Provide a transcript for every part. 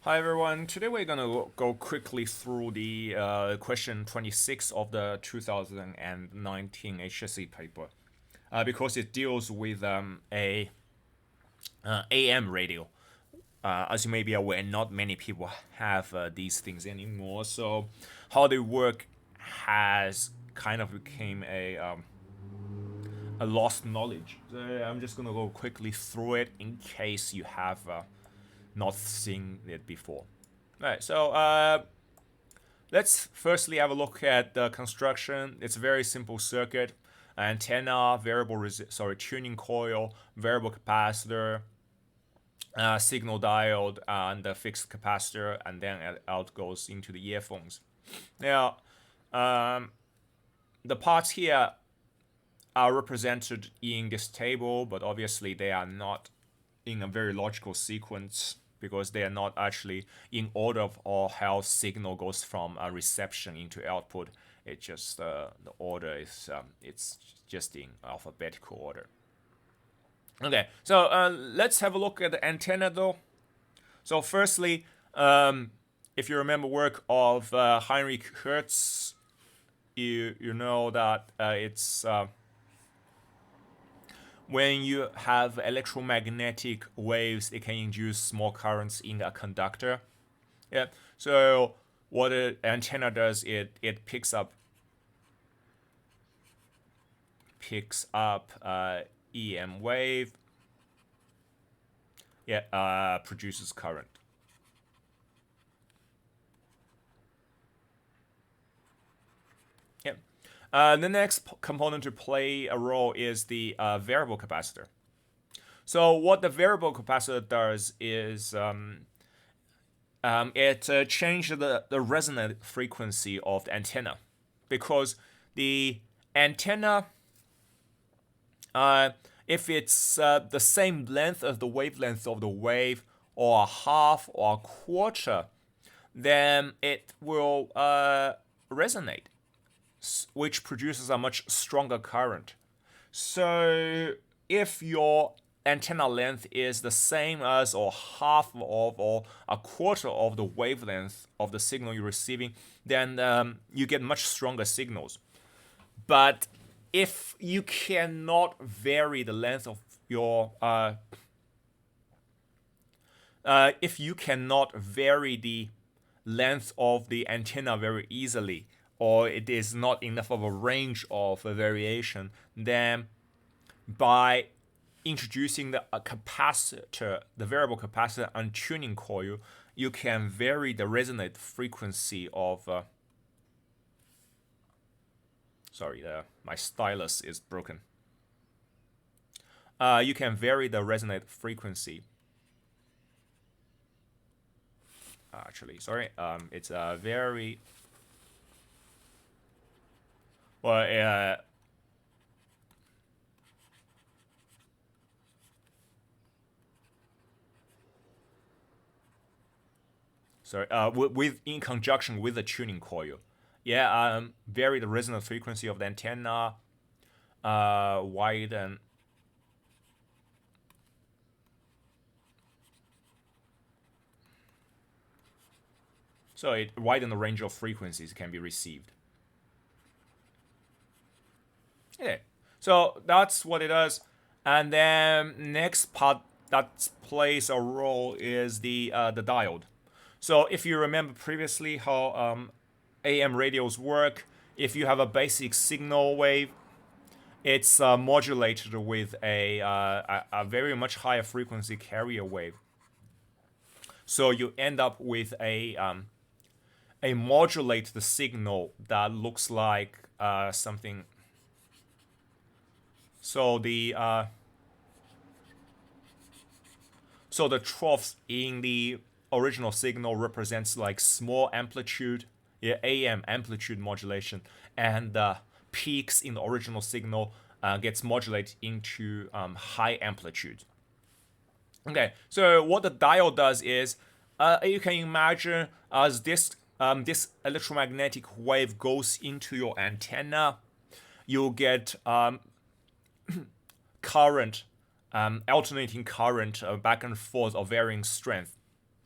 Hi everyone. Today we're gonna go quickly through the question 26 of the 2019 HSC paper, because it deals with a AM radio. As you may be aware, not many people have these things anymore. So how they work has kind of became a lost knowledge. So I'm just gonna go quickly through it in case you have not seen it before. All right, so let's firstly have a look at the construction. It's a very simple circuit: antenna, tuning coil, variable capacitor, signal diode, and the fixed capacitor, and then it out goes into the earphones. Now, the parts here are represented in this table, but obviously they are not in a very logical sequence because they are not actually in order of how signal goes from a reception into output. It just the order is it's just in alphabetical order. Okay, so let's have a look at the antenna though. So firstly, if you remember work of Heinrich Hertz, you know that it's when you have electromagnetic waves, it can induce small currents in a conductor. Yeah. So what an antenna does, it picks up EM wave. Yeah. Produces current. Yeah. The next component to play a role is the variable capacitor. So what the variable capacitor does is it changes the resonant frequency of the antenna, because the antenna, if it's the same length of the wavelength of the wave, or a half or a quarter, then it will resonate, which produces a much stronger current. So if your antenna length is the same as or half of or a quarter of the wavelength of the signal you're receiving, then you get much stronger signals. But if you cannot vary the length of your if you cannot vary the length of the antenna very easily, or it is not enough of a range of variation, then by introducing the capacitor, the variable capacitor and tuning coil, you can vary the resonant frequency of my stylus is broken. You can vary the resonant frequency. It's a very well. With in conjunction with the tuning coil. Yeah, vary the resonant frequency of the antenna, widen. So it widen the range of frequencies can be received. Yeah. So that's what it does. And then next part that plays a role is the diode. So if you remember previously how AM radios work, if you have a basic signal wave, it's modulated with a very much higher frequency carrier wave. So you end up with a modulated signal that looks like something. So the troughs in the original signal represents like small amplitude, AM amplitude modulation, and the peaks in the original signal gets modulated into high amplitude. Okay, so what the diode does is you can imagine as this electromagnetic wave goes into your antenna, you'll get alternating current back and forth of varying strength.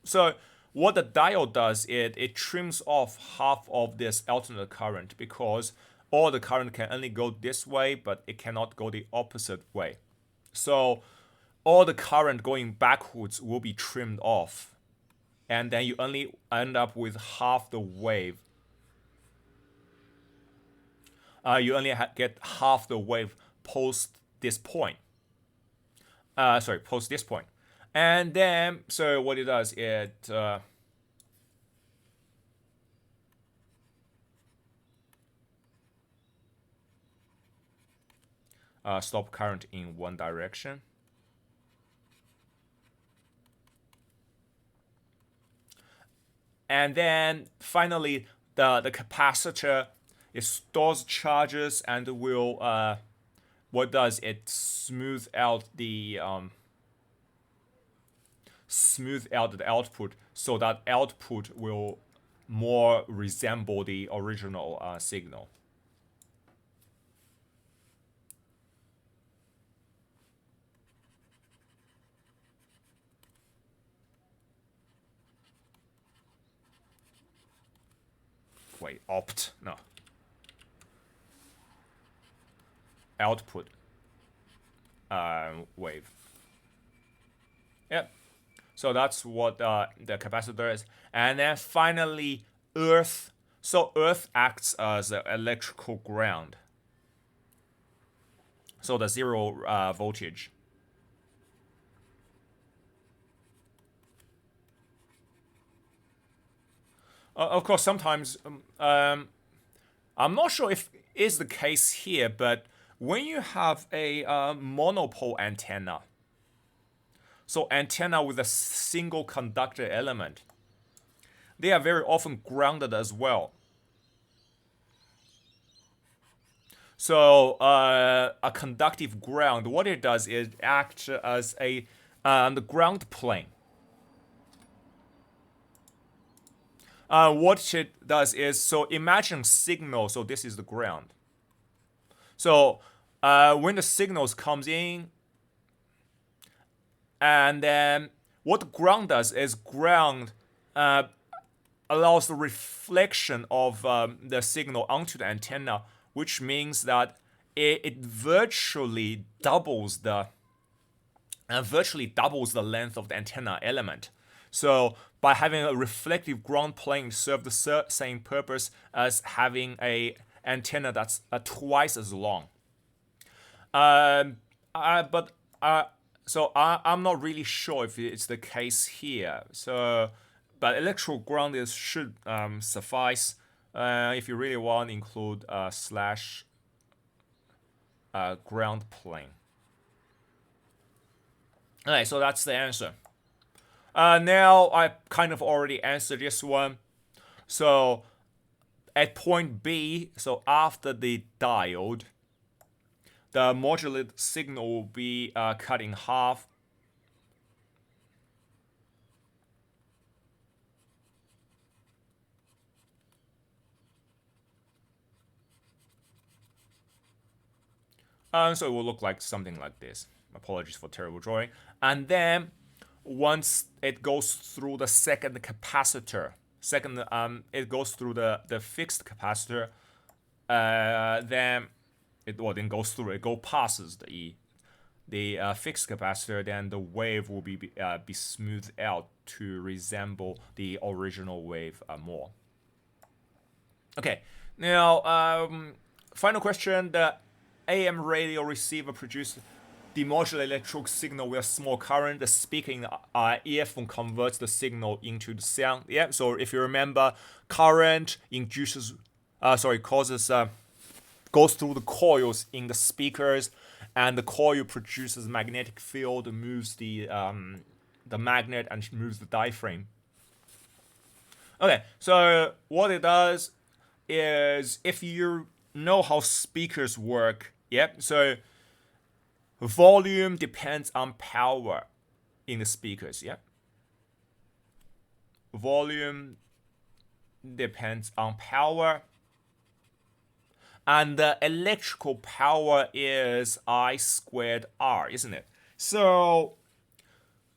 So what the diode does is it trims off half of this alternate current, because all the current can only go this way, but it cannot go the opposite way. So all the current going backwards will be trimmed off, and then you only end up with half the wave. You only get half the wave post this point. Post this point. And then, so what it does, it stop current in one direction. And then finally, the capacitor, it stores charges and will what does it smooth out the output, so that output will more resemble the original signal. Wait, output wave. Yep. So that's what the capacitor is. And then finally, Earth. So Earth acts as an electrical ground. So the zero voltage. Of course, sometimes, I'm not sure if it is the case here, but when you have a monopole antenna, so antenna with a single conductor element, they are very often grounded as well. So a conductive ground, what it does is act as the ground plane. What it does is, so imagine signal, so this is the ground. So when the signals comes in, and then what the ground does is ground allows the reflection of the signal onto the antenna, which means that it virtually doubles the length of the antenna element. So by having a reflective ground plane, serve the same purpose as having a antenna that's twice as long. So I'm not really sure if it's the case here. So, but electrical ground should suffice. If you really want, include slash ground plane. Alright, so that's the answer. Now I kind of already answered this one. So at point B, so after the diode, the modulated signal will be cut in half. So it will look like something like this. Apologies for terrible drawing. And then once it goes through the second capacitor, it goes through the fixed capacitor, then it passes the fixed capacitor, then the wave will be smoothed out to resemble the original wave more. Okay, now final question: the AM radio receiver produced demodulated electrical signal with a small current. The speaker in the earphone converts the signal into the sound. Yeah. So if you remember, current goes through the coils in the speakers, and the coil produces magnetic field, moves the magnet, and moves the diaphragm. Okay, so what it does is, if you know how speakers work, so volume depends on power in the speakers, volume depends on power. And the electrical power is I squared R, isn't it? So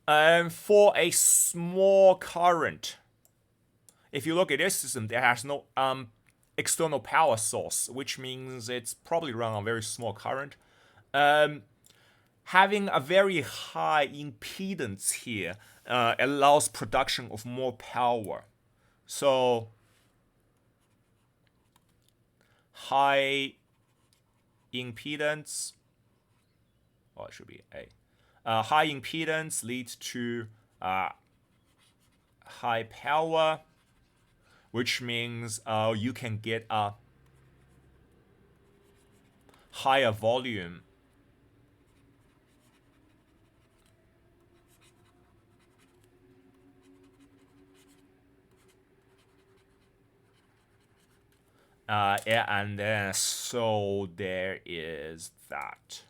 for a small current, if you look at this system, there has no external power source, which means it's probably run on very small current. Having a very high impedance here allows production of more power. So high impedance, it should be A. High impedance leads to high power, which means you can get a higher volume. Yeah, and then so there is that.